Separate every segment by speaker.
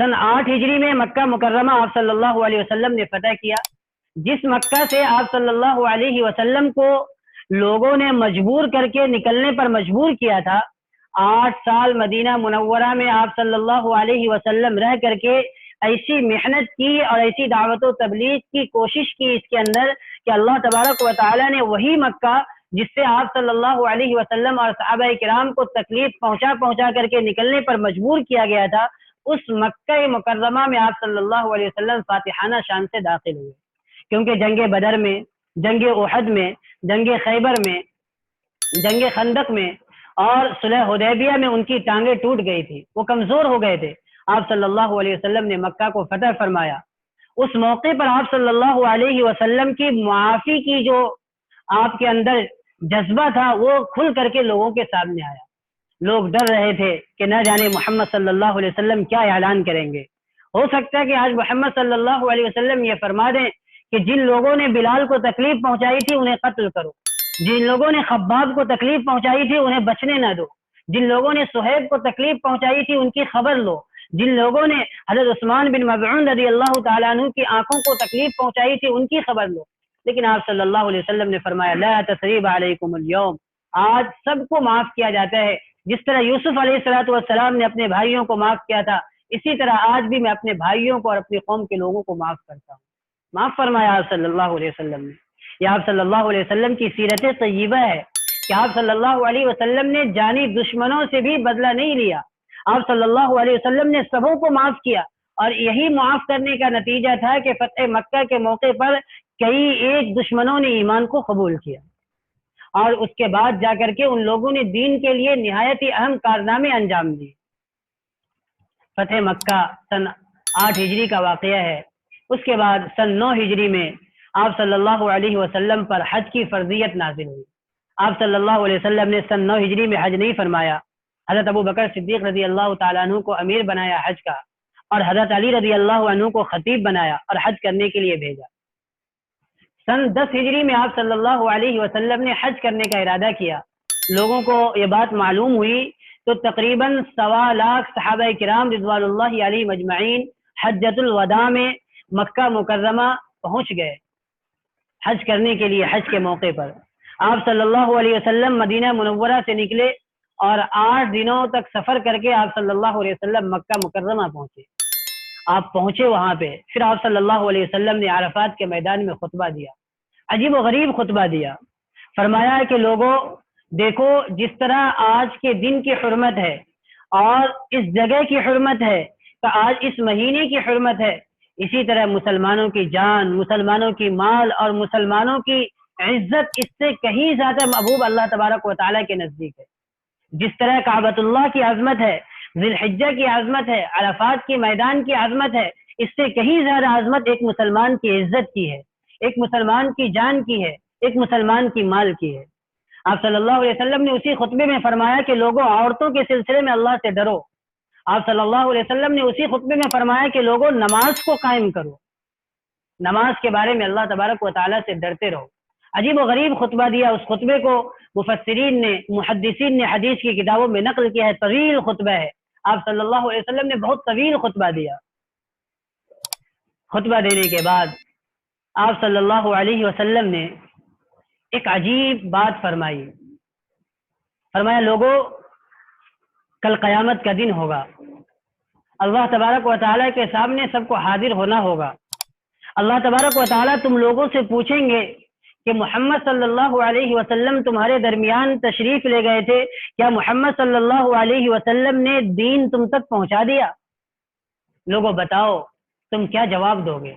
Speaker 1: سن 8 ہجری میں مکہ مکرمہ آپ صلی اللہ علیہ وسلم نے فتح کیا. جس مکہ سے آپ صلی اللہ علیہ وسلم کو لوگوں نے مجبور کر کے نکلنے پر مجبور کیا تھا، 8 سال مدینہ منورہ میں آپ صلی اللہ علیہ وسلم رہ کر کے ایسی محنت کی اور ایسی دعوت و تبلیغ کی کوشش کی اس کے اندر کہ اللہ تبارک و تعالیٰ نے وہی مکہ جس سے آپ صلی اللہ علیہ وسلم اور صحابہ کرام کو تکلیف پہنچا کر کے نکلنے پر مجبور کیا گیا تھا، اس مکہ مکرمہ میں آپ صلی اللہ علیہ وسلم فاتحانہ شان سے داخل ہوئے. کیونکہ جنگ بدر میں، جنگ احد میں، جنگ خیبر میں، جنگ خندق میں اور صلح حدیبیہ میں ان کی ٹانگیں ٹوٹ گئی تھی، وہ کمزور ہو گئے تھے. آپ صلی اللہ علیہ وسلم نے مکہ کو فتح فرمایا. اس موقع پر آپ صلی اللہ علیہ وسلم کی معافی کی جو آپ کے اندر جذبہ تھا وہ کھل کر کے لوگوں کے سامنے آیا. لوگ ڈر رہے تھے کہ نہ جانے محمد صلی اللہ علیہ وسلم کیا اعلان کریں گے. ہو سکتا ہے کہ آج محمد صلی اللہ علیہ وسلم یہ فرما دیں کہ جن لوگوں نے بلال کو تکلیف پہنچائی تھی انہیں قتل کرو، جن لوگوں نے خباب کو تکلیف پہنچائی تھی انہیں بچنے نہ دو، جن لوگوں نے صہیب کو تکلیف پہنچائی تھی ان کی خبر لو، جن لوگوں نے حضرت عثمان بن مظعون رضی اللہ تعالیٰ عنہ کی آنکھوں کو تکلیف پہنچائی تھی ان کی خبر لو. لیکن آپ صلی اللہ علیہ وسلم نے فرمایا لا تثریب علیکم اليوم، آج سب کو معاف کیا جاتا ہے. جس طرح یوسف علیہ السلام نے اپنے بھائیوں کو معاف کیا تھا، اسی طرح آج بھی میں اپنے بھائیوں کو اور اپنی قوم کے لوگوں کو معاف کرتا ہوں. معاف فرمایا آپ صلی اللہ علیہ وسلم نے. یہ آپ صلی اللہ علیہ وسلم کی سیرت طیبہ ہے کہ آپ صلی اللہ علیہ وسلم نے جانی دشمنوں سے بھی بدلہ نہیں لیا. آپ صلی اللہ علیہ وسلم نے سبوں کو معاف کیا، اور یہی معاف کرنے کا نتیجہ تھا کہ فتح مکہ کے موقع پر کئی ایک دشمنوں نے ایمان کو قبول کیا، اور اس کے بعد جا کر کے ان لوگوں نے دین کے لیے نہایت ہی اہم کارنامے انجام دیے. فتح مکہ سن 8 ہجری کا واقعہ ہے. اس کے بعد سن 9 ہجری میں آپ صلی اللہ علیہ وسلم پر حج کی فرضیت نازل ہوئی. آپ صلی اللہ علیہ وسلم نے سن 9 ہجری میں حج نہیں فرمایا. حضرت ابو بکر صدیق رضی اللہ تعالیٰ عنہ کو امیر بنایا حج کا، اور حضرت علی رضی اللہ عنہ کو خطیب بنایا اور حج کرنے کے لیے بھیجا. سن 10 ہجری میں آپ صلی اللہ علیہ وسلم نے حج کرنے کا ارادہ کیا. لوگوں کو یہ بات معلوم ہوئی تو تقریباً 1.25 لاکھ صحابہ کرام رضوان اللہ علیہ مجمعین حجۃ الوداع میں مکہ مکرمہ پہنچ گئے حج کرنے کے لیے. حج کے موقع پر آپ صلی اللہ علیہ وسلم مدینہ منورہ سے نکلے اور 8 دنوں تک سفر کر کے آپ صلی اللہ علیہ وسلم مکہ مکرمہ پہنچے. آپ پہنچے وہاں پہ، پھر آپ صلی اللہ علیہ وسلم نے عرفات کے میدان میں خطبہ دیا. عجیب و غریب خطبہ دیا. فرمایا کہ لوگوں دیکھو، جس طرح آج کے دن کی حرمت ہے اور اس جگہ کی حرمت ہے، کہ آج اس مہینے کی حرمت ہے، اسی طرح مسلمانوں کی جان، مسلمانوں کی مال اور مسلمانوں کی عزت اس سے کہیں زیادہ محبوب اللہ تبارک و تعالیٰ کے نزدیک ہے. جس طرح کعبۃ اللہ کی عظمت ہے، ذی الحجہ کی عظمت ہے، عرفات کی میدان کی عظمت ہے، اس سے کہیں زیادہ عظمت ایک مسلمان کی عزت کی ہے، ایک مسلمان کی جان کی ہے، ایک مسلمان کی مال کی ہے. آپ صلی اللہ علیہ وسلم نے اسی خطبے میں فرمایا کہ لوگوں عورتوں کے سلسلے میں اللہ سے ڈرو. آپ صلی اللہ علیہ وسلم نے اسی خطبے میں فرمایا کہ لوگوں نماز کو قائم کرو، نماز کے بارے میں اللہ تبارک و تعالیٰ سے ڈرتے رہو. عجیب و غریب خطبہ دیا. اس خطبے کو مفسرین نے، محدثین نے حدیث کی کتابوں میں نقل کیا ہے. طویل خطبہ ہے. آپ صلی اللہ علیہ وسلم نے بہت طویل خطبہ دیا. خطبہ دینے کے بعد آپ صلی اللہ علیہ وسلم نے ایک عجیب بات فرمائی. فرمایا لوگوں، کل قیامت کا دن ہوگا، اللہ تبارک و تعالیٰ کے سامنے سب کو حاضر ہونا ہوگا. اللہ تبارک و تعالیٰ تم لوگوں سے پوچھیں گے کہ محمد صلی اللہ علیہ وسلم تمہارے درمیان تشریف لے گئے تھے، کیا محمد صلی اللہ علیہ وسلم نے دین تم تک پہنچا دیا؟ لوگوں بتاؤ تم کیا جواب دو گے؟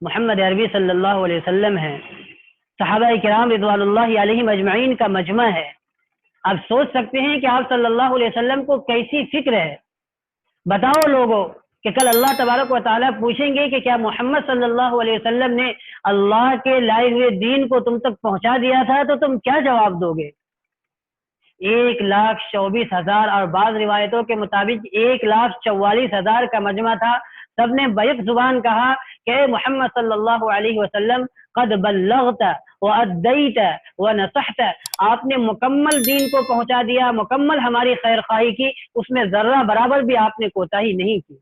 Speaker 1: محمد عربی صلی اللہ علیہ وسلم ہے، صحابہ کرام رضوان اللہ علیہ مجمعین کا مجمع ہے. آپ سوچ سکتے ہیں کہ آپ صلی اللہ علیہ وسلم کو کیسی فکر ہے. بتاؤ لوگوں کہ کل اللہ تبارک و تعالیٰ پوچھیں گے کہ کیا محمد صلی اللہ علیہ وسلم نے اللہ کے لائے ہوئے دین کو تم تک پہنچا دیا تھا، تو تم کیا جواب دو گے؟ 1,24,000 اور بعض روایتوں کے مطابق 1,44,000 کا مجمع تھا. سب نے بیک زبان کہا کہ محمد صلی اللہ علیہ وسلم قد بلغت وادیت ونصحت، آپ نے مکمل دین کو پہنچا دیا، مکمل ہماری خیر خواہی کی، اس میں ذرہ برابر بھی آپ نے کوتاہی نہیں کی.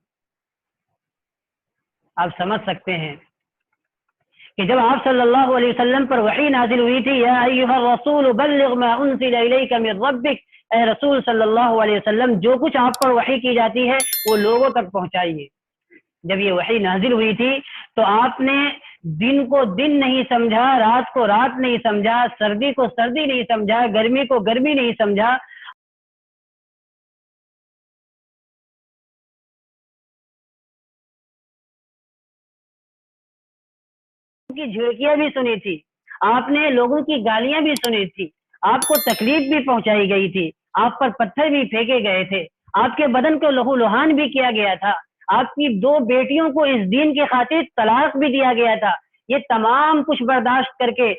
Speaker 1: آپ سمجھ سکتے ہیں کہ جب آپ صلی اللہ علیہ وسلم پر وحی نازل ہوئی تھی، یا ایھا الرسول بلغ ما انزل الیک من ربک، اے رسول صلی اللہ علیہ وسلم جو کچھ آپ پر وحی کی جاتی ہے وہ لوگوں تک پہنچائیے. جب یہ وحی نازل ہوئی تھی تو آپ نے دن کو دن نہیں سمجھا، رات کو رات نہیں سمجھا، سردی کو سردی نہیں سمجھا، گرمی کو گرمی نہیں سمجھا. کی جھڑکیاں بھی سنی تھی، آپ نے لوگوں کی گالیاں بھی سنی تھی، آپ کو تکلیف بھی پہنچائی گئی تھی، آپ پر پتھر بھی پھینکے گئے تھے، آپ کے بدن کو لہو لہان بھی کیا گیا تھا، آپ کی 2 بیٹیوں کو اس دین کی خاطر طلاق بھی دیا گیا تھا. یہ تمام کچھ برداشت کر کے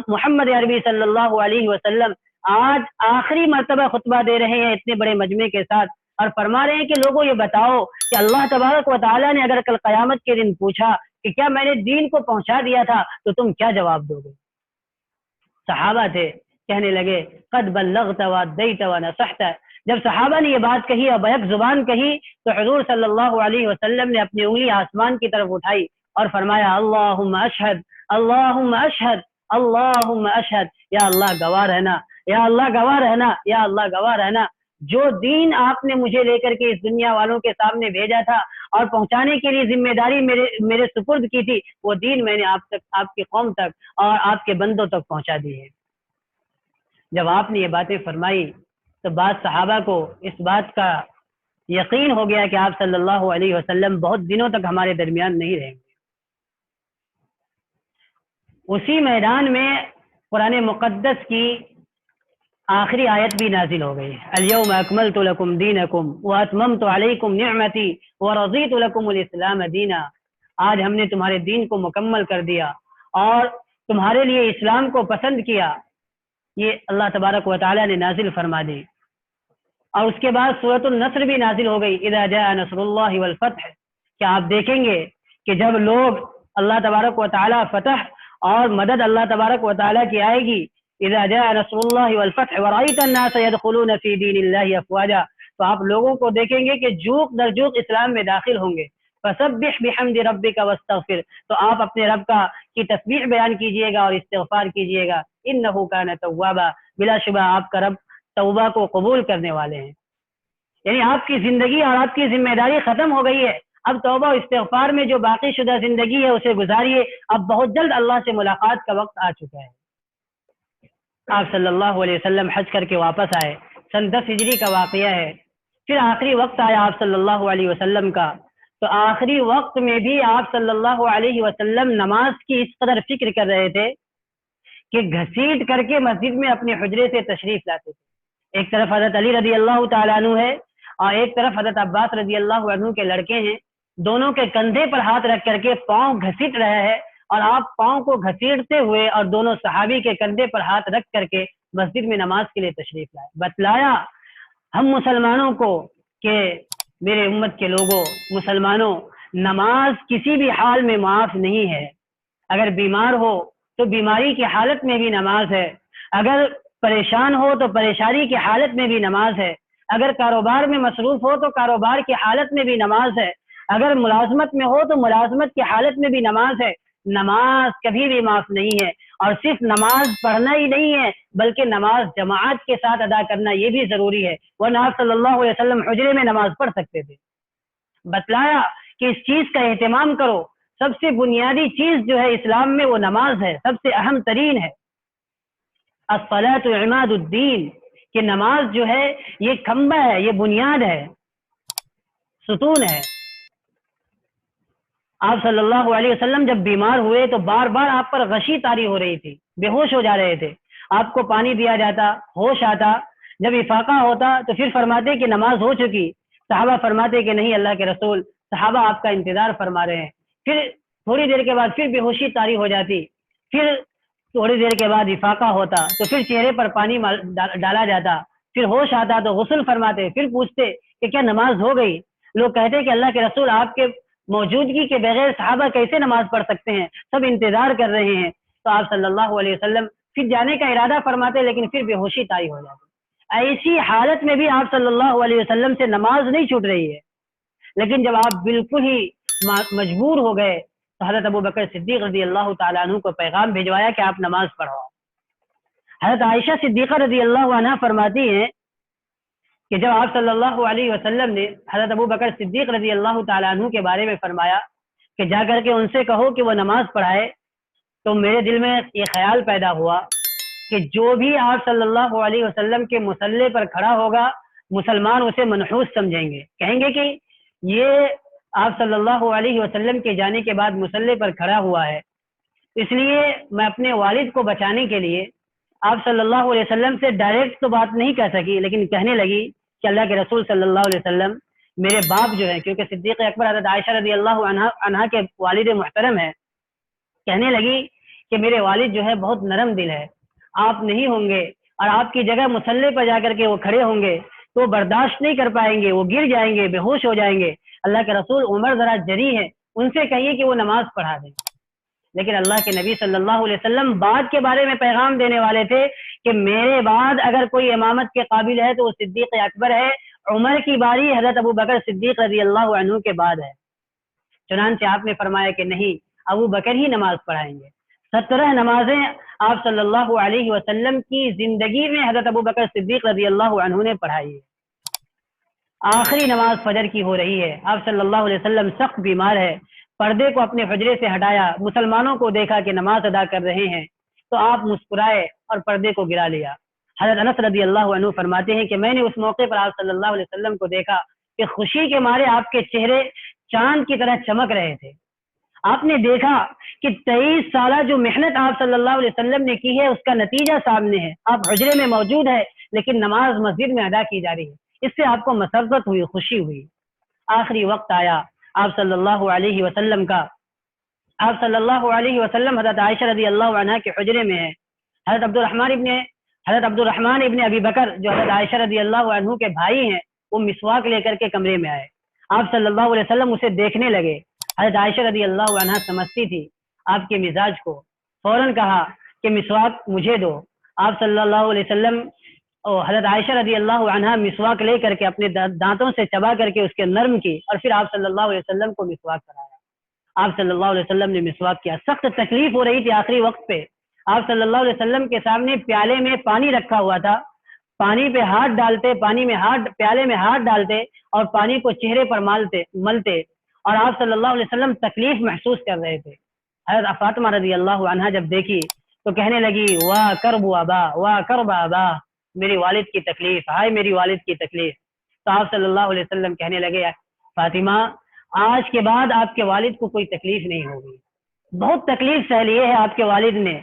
Speaker 1: محمد عربی صلی اللہ علیہ وسلم آج آخری مرتبہ خطبہ دے رہے ہیں اتنے بڑے مجمع کے ساتھ، اور فرما رہے ہیں کہ لوگوں یہ بتاؤ کہ اللہ تبارک و تعالیٰ نے اگر کل قیامت کے دن پوچھا کہ کیا میں نے دین کو پہنچا دیا تھا تو تم کیا جواب دو گے؟ صحابہ تھے، کہنے لگے قد بلغت وادیت ونصحت. جب صحابہ نے یہ بات کہی اور بیک زبان کہی تو حضور صلی اللہ علیہ وسلم نے اپنی انگلی آسمان کی طرف اٹھائی اور فرمایا اللہم اشہد اللہم اشہد اللہم اشہد، یا اللہ گواہ رہنا، یا اللہ گواہ رہنا، یا اللہ گواہ رہنا، جو دین آپ نے مجھے لے کر کے اس دنیا والوں کے سامنے بھیجا تھا اور پہنچانے کے لیے ذمہ داری میرے سپرد کی تھی، وہ دین میں نے آپ تک، آپ کی قوم تک اور آپ کے بندوں تک پہنچا دی ہے. جب آپ نے یہ باتیں فرمائی تو بعض صحابہ کو اس بات کا یقین ہو گیا کہ آپ صلی اللہ علیہ وسلم بہت دنوں تک ہمارے درمیان نہیں رہیں گے. اسی میدان میں قرآن مقدس کی آخری آیت بھی نازل ہو گئی، الیوم اکملت لکم دینکم واتممت علیکم نعمتی ورضیت لکم الاسلام دینا. آج ہم نے تمہارے دین کو مکمل کر دیا اور تمہارے لیے اسلام کو پسند کیا. یہ اللہ تبارک و تعالیٰ نے نازل فرما دی. اور اس کے بعد سورۃ النصر بھی نازل ہو گئی، اذا جاء نصر اللہ والفتح. کیا آپ دیکھیں گے کہ جب لوگ اللہ تبارک و تعالیٰ فتح اور مدد اللہ تبارک و تعالیٰ کی آئے گی، اذا جاء نصر اللہ والفتح ورأیت الناس يدخلون فی دین اللہ افواجا، تو آپ لوگوں کو دیکھیں گے کہ جوق در جوق اسلام میں داخل ہوں گے. فسبح بحمد ربک واستغفر، تو آپ اپنے رب کی تسبیح بیان کیجئے گا اور استغفار کیجئے گا. انہ کان توابا، بلا شبہ آپ کا رب توبہ کو قبول کرنے والے ہیں. یعنی آپ کی زندگی اور آپ کی ذمہ داری ختم ہو گئی ہے، اب توبہ و استغفار میں جو باقی شدہ زندگی ہے اسے گزاریے. اب بہت جلد اللہ سے ملاقات کا وقت آ چکا ہے. آپ صلی اللہ علیہ وسلم حج کر کے واپس آئے، سن 10 ہجری کا واقعہ ہے. پھر آخری وقت آیا آپ صلی اللہ علیہ وسلم کا، تو آخری وقت میں بھی آپ صلی اللہ علیہ وسلم نماز کی اس قدر فکر کر رہے تھے کہ گھسیٹ کر کے مسجد میں اپنے حجرے سے تشریف لاتے تھے. ایک طرف حضرت علی رضی اللہ تعالیٰ عنہ ہے اور ایک طرف حضرت عباس رضی اللہ عنہ کے لڑکے ہیں. دونوں کے کندھے پر ہاتھ رکھ کر کے پاؤں گھسیٹ رہا ہے اور آپ پاؤں کو گھسیٹتے ہوئے اور دونوں صحابی کے کندھے پر ہاتھ رکھ کر کے مسجد میں نماز کے لیے تشریف لائے. بتلایا ہم مسلمانوں کو کہ میرے امت کے لوگوں، مسلمانوں، نماز کسی بھی حال میں معاف نہیں ہے. اگر بیمار ہو تو بیماری کی حالت میں بھی نماز ہے، اگر پریشان ہو تو پریشانی کی حالت میں بھی نماز ہے، اگر کاروبار میں مصروف ہو تو کاروبار کی حالت میں بھی نماز ہے، اگر ملازمت میں ہو تو ملازمت کی حالت میں بھی نماز ہے. نماز کبھی بھی معاف نہیں ہے. اور صرف نماز پڑھنا ہی نہیں ہے بلکہ نماز جماعت کے ساتھ ادا کرنا یہ بھی ضروری ہے، ورنہ آپ صلی اللہ علیہ وسلم حجرے میں نماز پڑھ سکتے تھے. بتلایا کہ اس چیز کا اہتمام کرو. سب سے بنیادی چیز جو ہے اسلام میں وہ نماز ہے، سب سے اہم ترین ہے. الصلاۃ عماد الدین، کہ نماز جو ہے یہ کھمبا ہے، یہ بنیاد ہے، ستون ہے. آپ صلی اللہ علیہ وسلم جب بیمار ہوئے تو بار بار آپ پر غشی طاری ہو رہی تھی، بے ہوش ہو جا رہے تھے. آپ کو پانی دیا جاتا، ہوش آتا، جب افاقہ ہوتا تو پھر فرماتے کہ نماز ہو چکی. صحابہ فرماتے کہ نہیں اللہ کے رسول، صحابہ آپ کا انتظار فرما رہے ہیں. پھر تھوڑی دیر کے بعد پھر بے ہوشی طاری ہو جاتی، پھر تھوڑی دیر کے بعد افاقہ ہوتا تو پھر چہرے پر پانی ڈالا جاتا پھر ہوش آتا تو غسل فرماتے، پھر پوچھتے کہ کیا نماز ہو گئی؟ لوگ کہتے کہ اللہ کے رسول آپ کے موجودگی کے بغیر صحابہ کیسے نماز پڑھ سکتے ہیں، سب انتظار کر رہے ہیں۔ تو آپ صلی اللہ علیہ وسلم پھر جانے کا ارادہ فرماتے، لیکن پھر بے ہوشی طاری ہو جاتی۔ ایسی حالت میں بھی آپ صلی اللہ علیہ وسلم سے نماز نہیں چھوٹ رہی ہے، لیکن جب آپ بالکل ہی مجبور ہو گئے تو حضرت ابو بکر صدیق رضی اللہ تعالیٰ عنہ کو پیغام بھجوایا کہ آپ نماز پڑھو۔ حضرت عائشہ صدیقہ رضی اللہ عنہ فرماتی ہیں کہ جب آپ صلی اللہ علیہ وسلم نے حضرت ابو بکر صدیق رضی اللہ تعالیٰ عنہ کے بارے میں فرمایا کہ جا کر کے ان سے کہو کہ وہ نماز پڑھائے، تو میرے دل میں یہ خیال پیدا ہوا کہ جو بھی آپ صلی اللہ علیہ وسلم کے مصلے پر کھڑا ہوگا مسلمان اسے منحوس سمجھیں گے، کہیں گے کہ یہ آپ صلی اللہ علیہ وسلم کے جانے کے بعد مصلے پر کھڑا ہوا ہے۔ اس لیے میں اپنے والد کو بچانے کے لیے آپ صلی اللہ علیہ وسلم سے ڈائریکٹ تو بات نہیں کہہ سکی، لیکن کہنے لگی کہ اللہ کے رسول صلی اللہ علیہ وسلم میرے باپ جو ہے، کیونکہ صدیق اکبر حضرت عائشہ رضی اللہ عنہا کے والد محترم ہے، کہنے لگی کہ میرے والد جو ہے بہت نرم دل ہے، آپ نہیں ہوں گے اور آپ کی جگہ مصلے پر جا کر کے وہ کھڑے ہوں گے تو برداشت نہیں کر پائیں گے، وہ گر جائیں گے، بے ہوش ہو جائیں گے۔ اللہ کے رسول عمر ذرا جری ہے، ان سے کہیے کہ وہ نماز پڑھا دیں۔ لیکن اللہ کے نبی صلی اللہ علیہ وسلم بعد کے بارے میں پیغام دینے والے تھے کہ میرے بعد اگر کوئی امامت کے قابل ہے تو وہ صدیق اکبر ہے، عمر کی باری حضرت ابو بکر صدیق رضی اللہ عنہ کے بعد ہے۔ چنانچہ آپ نے فرمایا کہ نہیں، ابو بکر ہی نماز پڑھائیں گے۔ 17 نمازیں آپ صلی اللہ علیہ وسلم کی زندگی میں حضرت ابو بکر صدیق رضی اللہ عنہ نے پڑھائی ہے۔ آخری نماز فجر کی ہو رہی ہے، آپ صلی اللہ علیہ وسلم سخت بیمار ہے، پردے کو اپنے حجرے سے ہٹایا، مسلمانوں کو دیکھا کہ نماز ادا کر رہے ہیں تو آپ مسکرائے اور پردے کو گرا لیا۔ حضرت انس رضی اللہ عنہ فرماتے ہیں کہ میں نے اس موقع پر آپ صلی اللہ علیہ وسلم کو دیکھا کہ خوشی کے مارے آپ کے چہرے چاند کی طرح چمک رہے تھے۔ آپ نے دیکھا کہ 23 سالہ جو محنت آپ صلی اللہ علیہ وسلم نے کی ہے اس کا نتیجہ سامنے ہے، آپ حجرے میں موجود ہے لیکن نماز مسجد میں ادا کی جا رہی ہے، اس سے آپ کو مسرت ہوئی، خوشی ہوئی۔ آخری وقت آیا آپ صلی اللہ علیہ وسلم کا، آپ صلی اللہ علیہ وسلم حضرت عائشہ رضی اللہ عنہ کے حجرے میں ہے۔ حضرت عبد الرحمن ابن ابی بکر جو حضرت عائشہ رضی اللہ عنہ کے بھائی ہیں، وہ مسواک لے کر کے کمرے میں آئے، آپ صلی اللہ علیہ وسلم اسے دیکھنے لگے۔ حضرت عائشہ رضی اللہ عنہ سمجھتی تھی آپ کے مزاج کو، فوراً کہا کہ مسواک مجھے دو۔ آپ صلی اللہ علیہ وسلم اور حضرت عائشہ رضی اللہ عنہ مسواک لے کر کے اپنے دانتوں سے چبا کر کے اس کے نرم کی اور پھر آپ صلی اللہ علیہ وسلم کو مسواک کرایا۔ آپ صلی اللہ علیہ وسلم نے مسواک کیا، سخت تکلیف ہو رہی تھی آخری وقت پہ۔ آپ صلی اللہ علیہ وسلم کے سامنے پیالے میں پانی رکھا ہوا تھا، پانی پہ ہاتھ ڈالتے، پیالے میں ہاتھ ڈالتے اور پانی کو چہرے پر ملتے اور آپ صلی اللہ علیہ وسلم تکلیف محسوس کر رہے تھے۔ حضرت فاطمہ رضی اللہ عنہا جب دیکھی تو کہنے لگی واہ کرب ابا، واہ کرب ابا، میری والد کی تکلیف، ہائے میری والد کی تکلیف۔ تو آپ صلی اللہ علیہ وسلم کہنے لگے فاطمہ آج کے بعد آپ کے والد کو کوئی تکلیف نہیں ہوگی، بہت تکلیف سہ لی ہے آپ کے والد نے،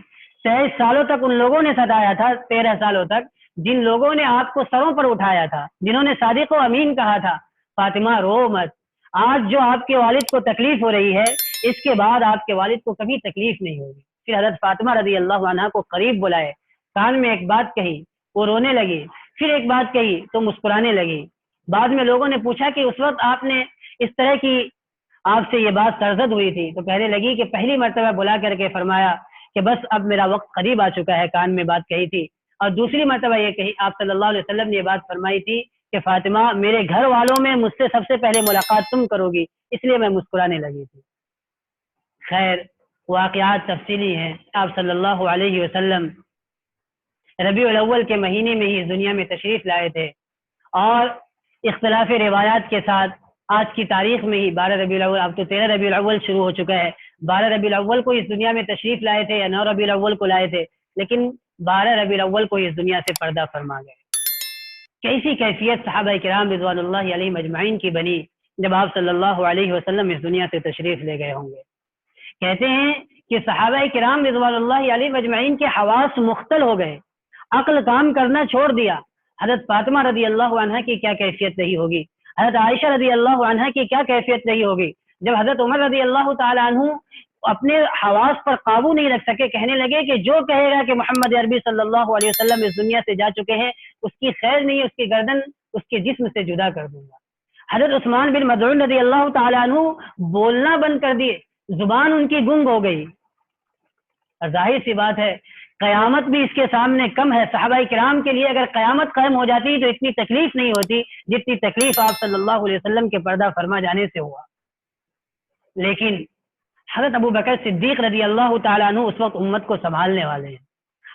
Speaker 1: 23 سالوں تک ان لوگوں نے ستایا تھا، 13 سالوں تک جن لوگوں نے آپ کو سروں پر اٹھایا تھا، جنہوں نے صادق و امین کہا تھا۔ فاطمہ رو مت، آج جو آپ کے والد کو تکلیف ہو رہی ہے اس کے بعد آپ کے والد کو کبھی تکلیف نہیں ہوگی۔ پھر حضرت فاطمہ رضی اللہ عنہا کو قریب بلائے، کان میں ایک بات کہی، وہ رونے لگی، پھر ایک بات کہی تو مسکرانے لگی۔ بعد میں لوگوں نے پوچھا کہ اس وقت آپ نے اس طرح کی آپ سے یہ بات سرزد ہوئی تھی، تو کہنے لگی کہ پہلی مرتبہ بلا کر کے فرمایا کہ بس اب میرا وقت قریب آ چکا ہے، کان میں بات کہی تھی، اور دوسری مرتبہ یہ کہی آپ صلی اللہ علیہ وسلم نے یہ بات فرمائی تھی کہ فاطمہ میرے گھر والوں میں مجھ سے سب سے پہلے ملاقات تم کرو گی، اس لیے میں مسکرانے لگی تھی۔ خیر واقعات تفصیلی ہیں۔ آپ صلی اللہ علیہ وسلم ربیع الاول کے مہینے میں ہی اس دنیا میں تشریف لائے تھے، اور اختلاف روایات کے ساتھ آج کی تاریخ میں ہی 12 ربیع الاول، اب تو 13 ربیع الاول شروع ہو چکا ہے، 12 ربیع الاول کو اس دنیا میں تشریف لائے تھے یا 9 ربیع الاول کو لائے تھے، لیکن 12 ربیع الاول کو اس دنیا سے پردہ فرما گئے۔ کیسی کیفیت صحابہ کرام رضوان اللہ علیہم اجمعین کی بنی جب آپ صلی اللہ علیہ وسلم اس دنیا سے تشریف لے گئے ہوں گے۔ کہتے ہیں کہ صحابہ کرام رضوان اللہ علیہم اجمعین کے حواس مختل ہو گئے، عقل کام کرنا چھوڑ دیا۔ حضرت فاطمہ رضی اللہ عنہ کی کیا کیفیت رہی ہوگی، حضرت عائشہ رضی اللہ عنہ کی کیا کیفیت رہی ہوگی، جب حضرت عمر رضی اللہ تعالی عنہ اپنے حواس پر قابو نہیں رکھ سکے، کہنے لگے کہ جو کہے گا کہ محمد عربی صلی اللہ علیہ وسلم اس دنیا سے جا چکے ہیں، اس کی خیر نہیں، اس کی گردن اس کے جسم سے جدا کر دوں گا۔ حضرت عثمان بن مظعون رضی اللہ تعالیٰ عنہ بولنا بند کر دیے، زبان ان کی گنگ ہو گئی۔ ظاہر سی بات ہے قیامت بھی اس کے سامنے کم ہے۔ صحابہ کرام کے لیے اگر قیامت قائم ہو جاتی تو اتنی تکلیف نہیں ہوتی جتنی تکلیف آپ صلی اللہ علیہ وسلم کے پردہ فرما جانے سے ہوا۔ لیکن حضرت ابو بکر صدیق رضی اللہ تعالیٰ عنہ اس وقت امت کو سنبھالنے والے ہیں۔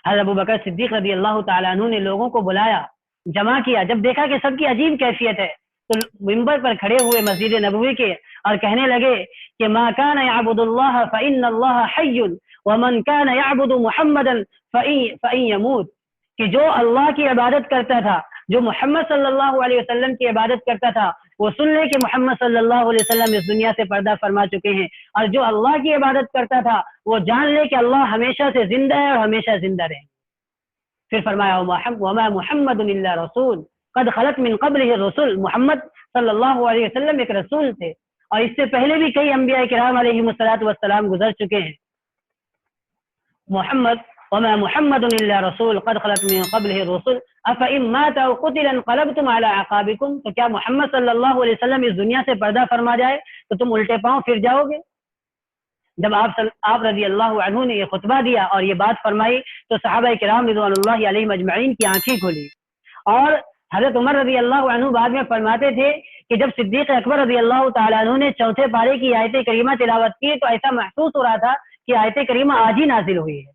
Speaker 1: حضرت ابو بکر صدیق رضی اللہ تعالیٰ عنہ نے لوگوں کو بلایا، جمع کیا، جب دیکھا کہ سب کی عجیب کیفیت ہے تو منبر پر کھڑے ہوئے مسجد نبوی کے اور کہنے لگے کہ ما کان یعبد اللہ فإن اللہ حی ومن کان یعبد محمدا فإن یموت، کہ جو اللہ کی عبادت کرتا تھا، جو محمد صلی اللہ علیہ وسلم کی عبادت کرتا تھا، وہ سن لے کہ محمد صلی اللہ علیہ وسلم اس دنیا سے پردہ فرما چکے ہیں، اور جو اللہ کی عبادت کرتا تھا وہ جان لے کہ اللہ ہمیشہ سے زندہ ہے اور ہمیشہ زندہ رہے۔ پھر فرمایا وما محمد الا رسول قد خلت من قبلہ الرسل، محمد صلی اللہ علیہ وسلم ایک رسول تھے اور اس سے پہلے بھی کئی انبیاء کرام علیہم الصلوۃ والسلام گزر چکے ہیں۔ وما محمد الا رسول قد خلت من قبلہ الرسل افإن مات او قتل انقلبتم على اعقابکم، تو کیا محمد صلی اللہ علیہ وسلم اس دنیا سے پردہ فرما جائے تو تم الٹے پاؤں پھر جاؤ گے؟ جب آپ رضی اللہ عنہ نے یہ خطبہ دیا اور یہ بات فرمائی تو صحابہ کرام رضوان اللہ علیہم اجمعین کی آنکھیں کھلی، اور حضرت عمر رضی اللہ عنہ بعد میں فرماتے تھے کہ جب صدیق اکبر رضی اللہ تعالیٰ عنہ نے چوتھے پارے کی آیت کریمہ تلاوت کی تو ایسا محسوس ہو رہا تھا کہ آیت کریمہ آج ہی نازل ہوئی ہے۔